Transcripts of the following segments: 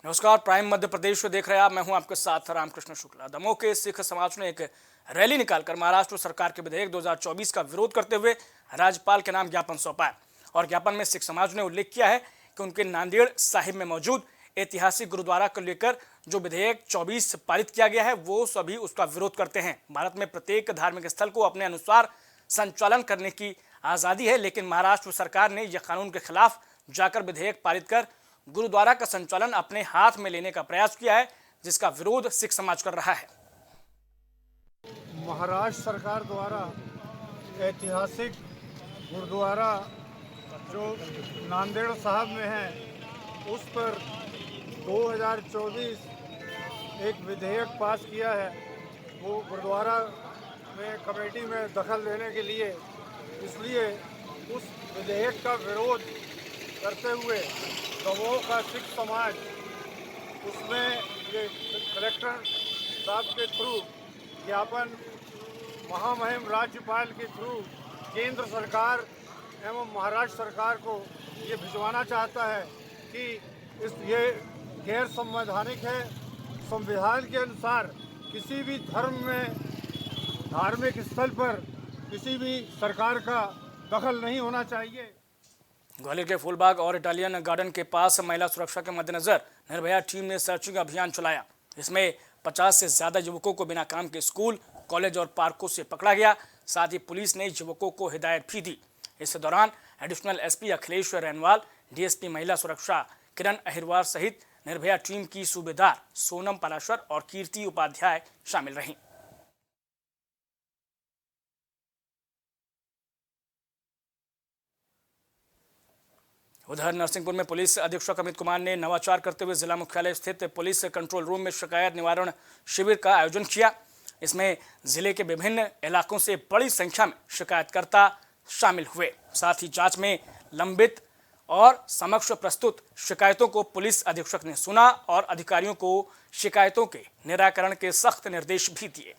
नमस्कार, प्राइम मध्य प्रदेश देख रहे हैं आप। मैं हूं आपके साथ रामकृष्ण शुक्ला। दमोह के सिख समाज ने एक रैली निकालकर महाराष्ट्र सरकार के विधेयक 2024 का विरोध करते हुए राज्यपाल के नाम ज्ञापन सौंपा है। और ज्ञापन में सिख समाज ने उल्लेख किया है कि उनके नांदेड़ साहिब में मौजूद ऐतिहासिक गुरुद्वारा को लेकर जो विधेयक 24 पारित किया गया है वो सभी उसका विरोध करते हैं। भारत में प्रत्येक धार्मिक स्थल को अपने अनुसार संचालन करने की आज़ादी है, लेकिन महाराष्ट्र सरकार ने यह कानून के खिलाफ जाकर विधेयक पारित कर गुरुद्वारा का संचालन अपने हाथ में लेने का प्रयास किया है, जिसका विरोध सिख समाज कर रहा है। महाराष्ट्र सरकार द्वारा ऐतिहासिक गुरुद्वारा जो नांदेड़ साहब में है उस पर 2024 एक विधेयक पास किया है। वो गुरुद्वारा में कमेटी में दखल देने के लिए, इसलिए उस विधेयक का विरोध करते हुए दमोह का सिख समाज उसमें ये कलेक्टर साहब के थ्रू ज्ञापन महामहिम राज्यपाल के थ्रू केंद्र सरकार एवं महाराष्ट्र सरकार को ये भिजवाना चाहता है कि ये गैर संवैधानिक है। संविधान के अनुसार किसी भी धर्म में धार्मिक स्थल पर किसी भी सरकार का दखल नहीं होना चाहिए। ग्वालियर के फूलबाग और इटालियन गार्डन के पास महिला सुरक्षा के मद्देनजर निर्भया टीम ने सर्चिंग अभियान चलाया। इसमें 50 से ज्यादा युवकों को बिना काम के स्कूल, कॉलेज और पार्कों से पकड़ा गया। साथ ही पुलिस ने युवकों को हिदायत भी दी। इस दौरान additional SP Akhilesh renewal, DSP महिला सुरक्षा किरण अहिरवार सहित निर्भया टीम की सूबेदार सोनम पराशर और कीर्ति उपाध्याय शामिल रहीं। उधर नरसिंहपुर में पुलिस अधीक्षक अमित कुमार ने नवाचार करते हुए जिला मुख्यालय स्थित पुलिस कंट्रोल रूम में शिकायत निवारण शिविर का आयोजन किया। इसमें जिले के विभिन्न इलाकों से बड़ी संख्या में शिकायतकर्ता शामिल हुए। साथ ही जांच में लंबित और समक्ष प्रस्तुत शिकायतों को पुलिस अधीक्षक ने सुना और अधिकारियों को शिकायतों के निराकरण के सख्त निर्देश भी दिए।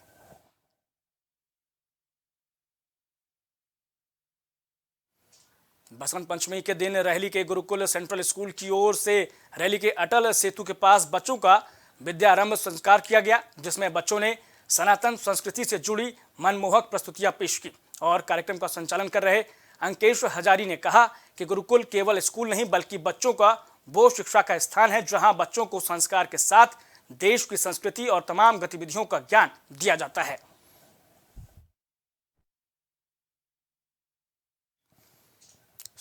बसंत पंचमी के दिन रहली के गुरुकुल सेंट्रल स्कूल की ओर से रैली के अटल सेतु के पास बच्चों का विद्यारंभ संस्कार किया गया, जिसमें बच्चों ने सनातन संस्कृति से जुड़ी मनमोहक प्रस्तुतियां पेश की। और कार्यक्रम का संचालन कर रहे अंकेश हजारी ने कहा कि गुरुकुल केवल स्कूल नहीं बल्कि बच्चों का वो शिक्षा का स्थान है जहां बच्चों को संस्कार के साथ देश की संस्कृति और तमाम गतिविधियों का ज्ञान दिया जाता है।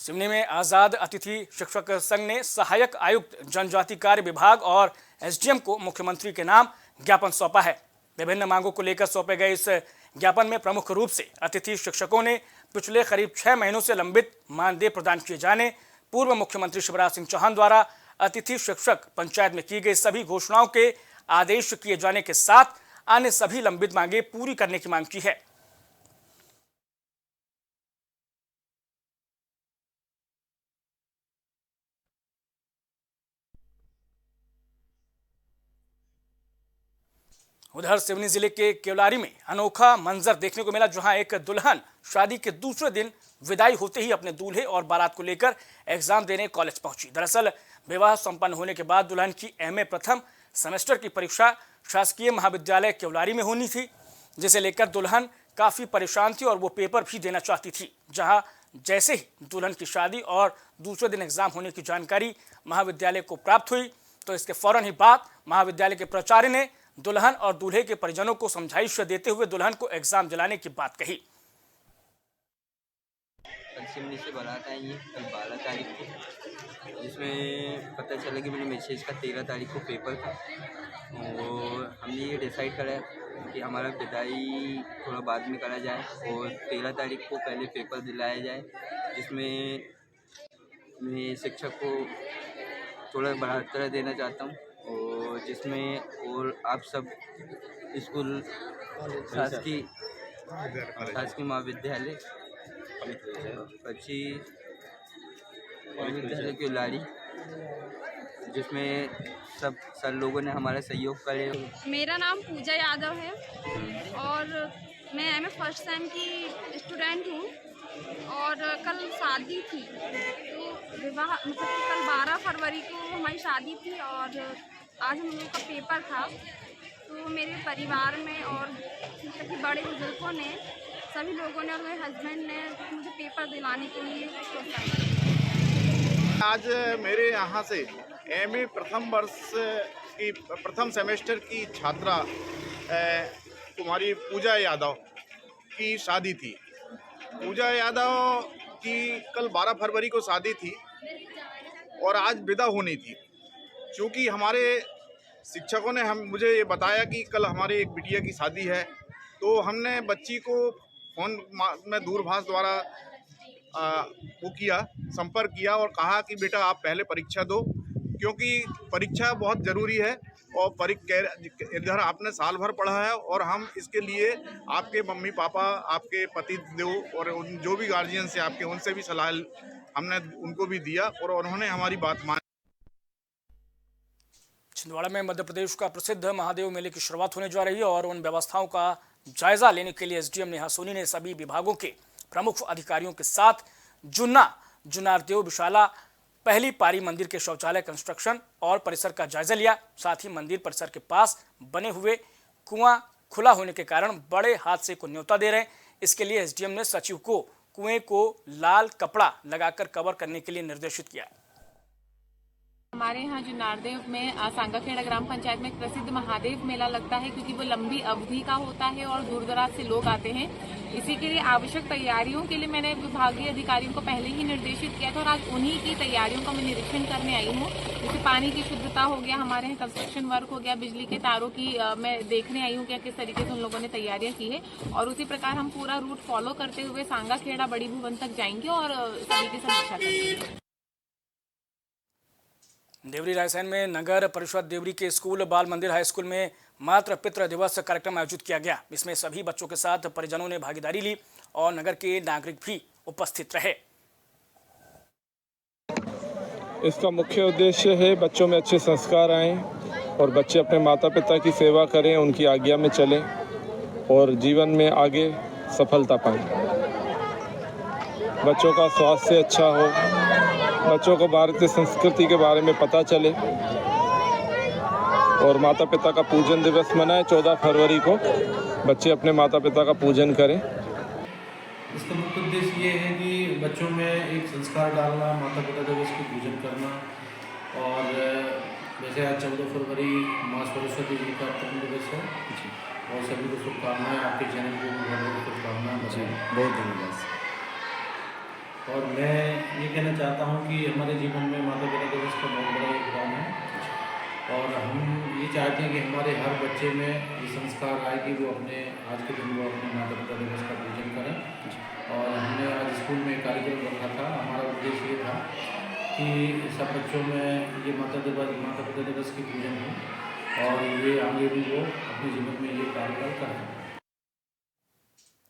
सिवनी में आजाद अतिथि शिक्षक संघ ने सहायक आयुक्त जनजाति कार्य विभाग और एसडीएम को मुख्यमंत्री के नाम ज्ञापन सौंपा है। विभिन्न मांगों को लेकर सौंपे गए इस ज्ञापन में प्रमुख रूप से अतिथि शिक्षकों ने पिछले करीब 6 महीनों से लंबित मानदेय प्रदान किए जाने, पूर्व मुख्यमंत्री शिवराज सिंह चौहान द्वारा अतिथि शिक्षक पंचायत में की गई सभी घोषणाओं के आदेश किए जाने के साथ अन्य सभी लंबित मांगे पूरी करने की मांग की है। उधर सिवनी जिले के केवलारी में अनोखा मंजर देखने को मिला, जहां एक दुल्हन शादी के दूसरे दिन विदाई होते ही अपने दूल्हे और बारात को लेकर एग्जाम देने कॉलेज पहुंची। दरअसल विवाह संपन्न होने के बाद दुल्हन की एमए प्रथम सेमेस्टर की परीक्षा शासकीय महाविद्यालय केवलारी में होनी थी, जिसे लेकर दुल्हन काफी परेशान थी और वो पेपर भी देना चाहती थी। जहां जैसे ही दुल्हन की शादी और दूसरे दिन एग्जाम होने की जानकारी महाविद्यालय को प्राप्त हुई तो इसके फौरन ही बाद महाविद्यालय के प्राचार्य ने दुल्हन और दूल्हे के परिजनों को समझाइश देते हुए दुल्हन को एग्जाम दिलाने की बात कही। कल सिवनी से बारात आई है, कल 12 तारीख को, जिसमें पता चला कि मेरे मैसेज का 13 तारीख को पेपर था। और हमने ये डिसाइड करा कि हमारा विदाई थोड़ा बाद में करा जाए और 13 तारीख को पहले पेपर दिलाया जाए, जिसमें मैं शिक्षक को थोड़ा बढ़ाकर देना चाहता हूँ और जिसमें और आप सब स्कूल शासकीय महाविद्यालय विद्यालय की लाड़ी, जिसमें सब सर लोगों ने हमारा सहयोग करे। मेरा नाम पूजा यादव है और मैं एमए फर्स्ट सेम की स्टूडेंट हूँ और कल शादी थी तो विवाह मतलब कि कल 12 फरवरी को हमारी शादी थी और आज हम लोग का पेपर था। तो मेरे परिवार में और मतलब कि बड़े बुजुर्गों ने, सभी लोगों ने और मेरे हस्बैंड ने मुझे पेपर दिलाने के लिए प्रोत्साहित किया। आज मेरे यहाँ से एमए प्रथम वर्ष की प्रथम सेमेस्टर की छात्रा कुमारी पूजा यादव की शादी थी। पूजा यादव की कल 12 फरवरी को शादी थी और आज विदा होनी थी। क्योंकि हमारे शिक्षकों ने मुझे ये बताया कि कल हमारे एक बिटिया की शादी है, तो हमने बच्ची को फ़ोन में दूरभाष द्वारा वो किया, संपर्क किया और कहा कि बेटा आप पहले परीक्षा दो, क्योंकि परीक्षा बहुत ज़रूरी है। और इधर आपने साल भर पढ़ा है और हम इसके लिए आपके मम्मी पापा, आपके पति देव और जो भी गार्जियंस हैं आपके, उनसे भी सलाह हमने उनको भी दिया और उन्होंने हमारी बात मानी। छिंदवाड़ा में मध्य प्रदेश का प्रसिद्ध महादेव मेले की शुरुआत होने जा रही है और उन व्यवस्थाओं का जायजा लेने के लिए एसडीएम नेहा सोनी ने सभी विभागों के प्रमुख अधिकारियों के साथ जुन्नारदेव विशाला पहली पारी मंदिर के शौचालय कंस्ट्रक्शन और परिसर का जायजा लिया। साथ ही मंदिर परिसर के पास बने हुए कुआं खुला होने के कारण बड़े हादसे को न्योता दे रहे हैं। इसके लिए एसडीएम ने सचिव को कुएं को लाल कपड़ा लगाकर कवर करने के लिए निर्देशित किया। हमारे यहाँ जुन्नारदेव में सांगाखेड़ा ग्राम पंचायत में एक प्रसिद्ध महादेव मेला लगता है, क्योंकि वो लंबी अवधि का होता है और दूर दराज से लोग आते हैं। इसी के लिए आवश्यक तैयारियों के लिए मैंने विभागीय अधिकारियों को पहले ही निर्देशित किया था और आज उन्हीं की तैयारियों का मैं निरीक्षण करने आई हूँ। जैसे पानी की शुद्धता हो गया, हमारे यहाँ कंस्ट्रक्शन वर्क हो गया, बिजली के तारों की मैं देखने आई हूँ कि किस तरीके से उन लोगों ने तैयारियां की है और उसी प्रकार हम पूरा रूट फॉलो करते हुए सांगाखेड़ा बड़ी भुवन तक जाएंगे और सभी की समीक्षा करेंगे। देवरी रायसेन में नगर परिषद देवरी के स्कूल बाल मंदिर हाई स्कूल में मातृ पितृ दिवस कार्यक्रम आयोजित किया गया। इसमें सभी बच्चों के साथ परिजनों ने भागीदारी ली और नगर के नागरिक भी उपस्थित रहे। इसका मुख्य उद्देश्य है बच्चों में अच्छे संस्कार आएं और बच्चे अपने माता पिता की सेवा करें, उनकी आज्ञा में चलें और जीवन में आगे सफलता पाएं। बच्चों का स्वास्थ्य अच्छा हो, बच्चों को भारतीय संस्कृति के बारे में पता चले और माता पिता का पूजन दिवस मनाएं। 14 फरवरी को बच्चे अपने माता पिता का पूजन करें। इसका मुख्य उद्देश्य ये है कि बच्चों में एक संस्कार डालना, माता पिता दिवस की पूजन करना। और वैसे आज 14 फरवरी माँ सरस्वती जी का प्रथम दिवस है और सभी को शुभकामनाएं। आपके चैनल को बहुत शुभकामनाएं। बहुत धन्यवाद। और मैं ये कहना चाहता हूँ कि हमारे जीवन में माता पिता दिवस का बहुत बड़ा योगदान है और हम ये चाहते हैं कि हमारे हर बच्चे में ये संस्कार आए कि वो अपने आज के दिन वो अपने माता पिता दिवस का पूजन करें। और हमने आज स्कूल में एक कार्यक्रम रखा था। हमारा उद्देश्य ये था कि सब बच्चों में ये माता पिता दिवस की पूजन हो और ये आगे भी वो अपने जीवन में ये कार्य करें।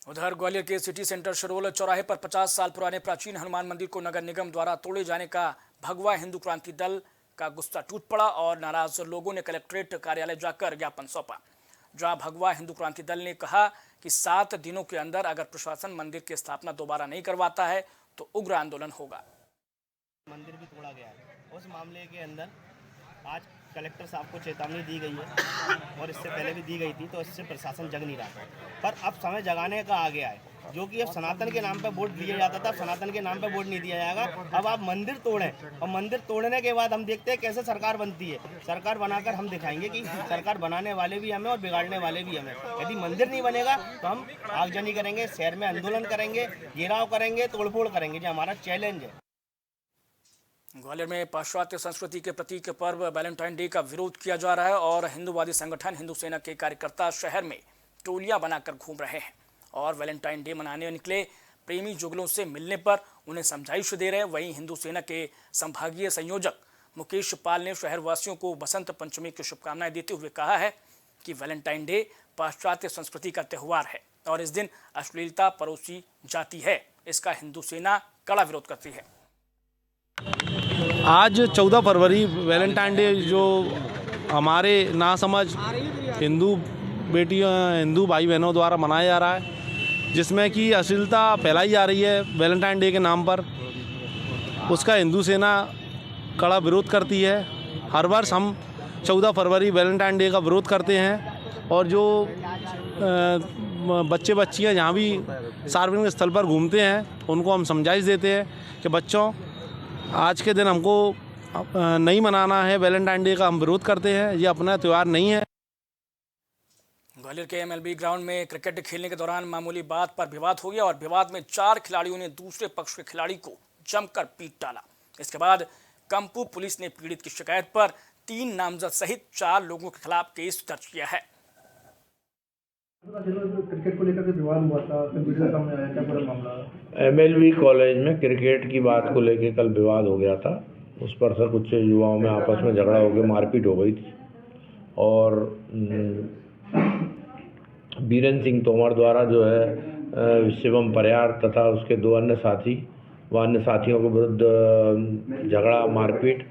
उधर ग्वालियर के सिटी सेंटर शरोल चौराहे पर 50 साल पुराने प्राचीन हनुमान मंदिर को नगर निगम द्वारा तोड़े जाने का भगवा हिंदू क्रांति दल का गुस्सा टूट पड़ा और नाराज लोगों ने कलेक्ट्रेट कार्यालय जाकर ज्ञापन सौंपा, जहां भगवा हिंदू क्रांति दल ने कहा कि 7 दिनों के अंदर अगर प्रशासन मंदिर की स्थापना दोबारा नहीं करवाता है तो उग्र आंदोलन होगा। मंदिर भी तोड़ा गया है। उस मामले के अंदर आज कलेक्टर साहब को चेतावनी दी गई है और इससे पहले भी दी गई थी, तो इससे प्रशासन जग नहीं रहा था। पर अब समय जगाने का आ गया है, जो कि अब सनातन के नाम पे वोट दिया जाता था, सनातन के नाम पे वोट नहीं दिया जाएगा। अब आप मंदिर तोड़ें और मंदिर तोड़ने के बाद हम देखते हैं कैसे सरकार बनती है। सरकार बनाकर हम दिखाएंगे कि सरकार बनाने वाले भी हमें और बिगाड़ने वाले भी हमें। यदि मंदिर नहीं बनेगा तो हम आगजनी करेंगे, शहर में आंदोलन करेंगे, घेराव करेंगे, तोड़फोड़ करेंगे। जो हमारा चैलेंज है। ग्वालियर में पाश्चात्य संस्कृति के प्रतीक पर्व वैलेंटाइन डे का विरोध किया जा रहा है और हिंदूवादी संगठन हिंदू सेना के कार्यकर्ता शहर में टोलियां बनाकर घूम रहे हैं और वैलेंटाइन डे मनाने निकले प्रेमी जुगलों से मिलने पर उन्हें समझाइश दे रहे हैं। वहीं हिंदू सेना के संभागीय संयोजक मुकेश पाल ने शहरवासियों को बसंत पंचमी की शुभकामनाएं देते हुए कहा है कि वैलेंटाइन डे पाश्चात्य संस्कृति का त्यौहार है और इस दिन अश्लीलता परोसी जाती है। इसका हिंदू सेना कड़ा विरोध करती है। आज 14 फरवरी वैलेंटाइन डे जो हमारे नासमझ हिंदू बेटियों, हिंदू भाई बहनों द्वारा मनाया जा रहा है, जिसमें कि अश्लीलता फैलाई जा रही है वैलेंटाइन डे के नाम पर। उसका हिंदू सेना कड़ा विरोध करती है। हर वर्ष हम 14 फरवरी वैलेंटाइन डे का विरोध करते हैं और जो बच्चे बच्चियां जहाँ भी सार्वजनिक स्थल पर घूमते हैं उनको हम समझाइश देते हैं कि बच्चों, आज के दिन हमको नहीं मनाना है, वैलेंटाइन डे का हम विरोध करते हैं, ये अपना त्यौहार नहीं है। ग्वालियर के MLB ग्राउंड में क्रिकेट खेलने के दौरान मामूली बात पर विवाद हो गया और विवाद में 4 खिलाड़ियों ने दूसरे पक्ष के खिलाड़ी को जमकर पीट डाला। इसके बाद कंपू पुलिस ने पीड़ित की शिकायत पर 3 नामजद सहित 4 लोगों के खिलाफ केस दर्ज किया है। क्रिकेट को लेकर के विवाद हुआ था, वीडियो सामने आया, क्या पूरा मामला? MLB कॉलेज में क्रिकेट की बात को लेकर कल विवाद हो गया था। उस पर सर कुछ युवाओं में आपस में झगड़ा हो गया, मारपीट हो गई थी और बीरेन सिंह तोमर द्वारा जो है शिवम परियार तथा उसके 2 अन्य साथी व अन्य साथियों के विरुद्ध झगड़ा, मारपीट,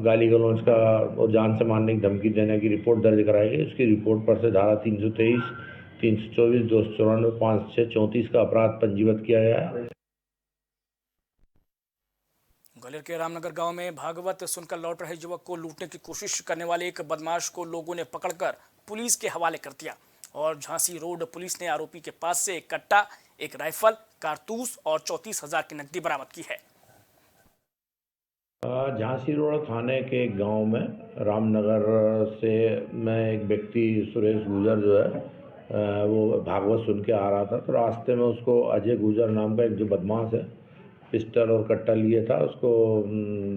गाली गलौज का और जान से मारने की धमकी देने की रिपोर्ट दर्ज कराई गई। उसकी रिपोर्ट पर से धारा 323, 324, 294, 5, 34 का अपराध पंजीबद्ध किया गया है। ग्वालियर के रामनगर गांव में भागवत सुनकर लौट रहे युवक को लूटने की कोशिश करने वाले एक बदमाश को लोगों ने पकड़कर पुलिस के हवाले कर दिया और झांसी रोड पुलिस ने आरोपी के पास से एक कट्टा, एक राइफल, कारतूस और 34,000 की नकदी बरामद की है। झांसी रोड थाने के एक गांव में रामनगर से मैं एक व्यक्ति सुरेश गुजर जो है वो भागवत सुन के आ रहा था, तो रास्ते में उसको अजय गुजर नाम का एक जो बदमाश है पिस्टल और कट्टा लिए था, उसको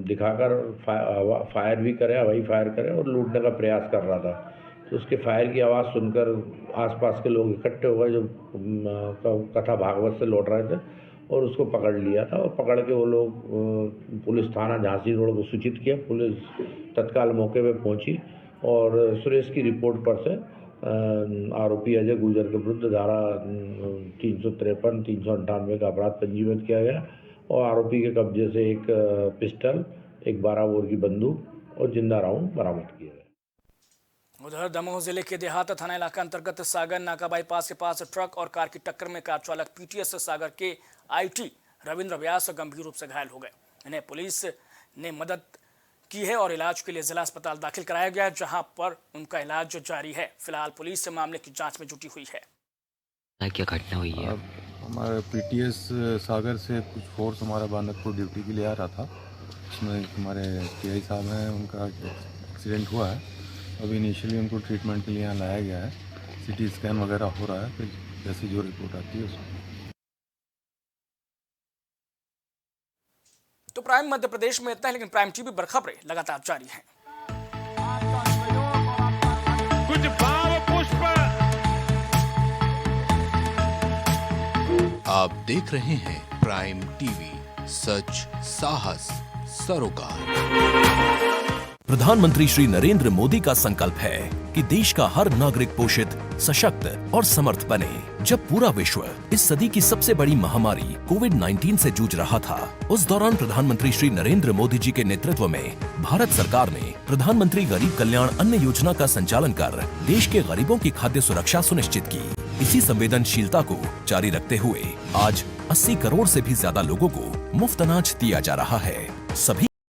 दिखाकर फायर भी करे, हवाई फायर करे और लूटने का प्रयास कर रहा था। तो उसके फायर की आवाज़ सुनकर आसपास के लोग इकट्ठे हो गए जो कथा भागवत से लौट रहे थे और उसको पकड़ लिया था और पकड़ के वो लोग पुलिस थाना झांसी रोड को सूचित किया। पुलिस तत्काल मौके पे पहुंची और सुरेश की रिपोर्ट पर से आरोपी अजय गुजर के विरुद्ध धारा 353, 398 का अपराध पंजीबद्ध किया गया और आरोपी के कब्जे से एक पिस्टल, एक 12 बोर की बंदूक और जिंदा राउंड बरामद किए गए। उधर दमोह जिले के देहात थाना इलाका अंतर्गत सागर नाका बाईपास के पास ट्रक और कार की टक्कर में कार चालक PTS सागर के IT रविंद्र व्यास गंभीर रूप से घायल हो गए। इन्हें पुलिस ने मदद की है और इलाज के लिए जिला अस्पताल दाखिल कराया गया है, जहां पर उनका इलाज जारी है। फिलहाल पुलिस मामले की जांच में जुटी हुई है। क्या घटना हुई है? हमारा PTS सागर से कुछ फोर्स हमारा बांदकपुर ड्यूटी के लिए आ रहा था, उसमें हमारे TI साहब हैं, उनका एक्सीडेंट हुआ है। अभी इनिशियली उनको ट्रीटमेंट के लिए यहाँ लाया गया है, CT स्कैन वगैरह हो रहा है, फिर जैसी जो रिपोर्ट आती है उसमें। तो प्राइम मध्य प्रदेश में इतना है, लेकिन प्राइम TV पर खबरें लगातार जारी हैं। कुछ भाव पुष्प आप देख रहे हैं प्राइम TV, सच साहस सरोकार। प्रधानमंत्री श्री नरेंद्र मोदी का संकल्प है कि देश का हर नागरिक पोषित, सशक्त और समर्थ बने। जब पूरा विश्व इस सदी की सबसे बड़ी महामारी कोविड-19 से जूझ रहा था, उस दौरान प्रधानमंत्री श्री नरेंद्र मोदी जी के नेतृत्व में भारत सरकार ने प्रधानमंत्री गरीब कल्याण अन्न योजना का संचालन कर देश के गरीबों की खाद्य सुरक्षा सुनिश्चित की। इसी संवेदनशीलता को जारी रखते हुए आज 80 करोड़ से भी ज्यादा लोगों को मुफ्त अनाज दिया जा रहा है। सभी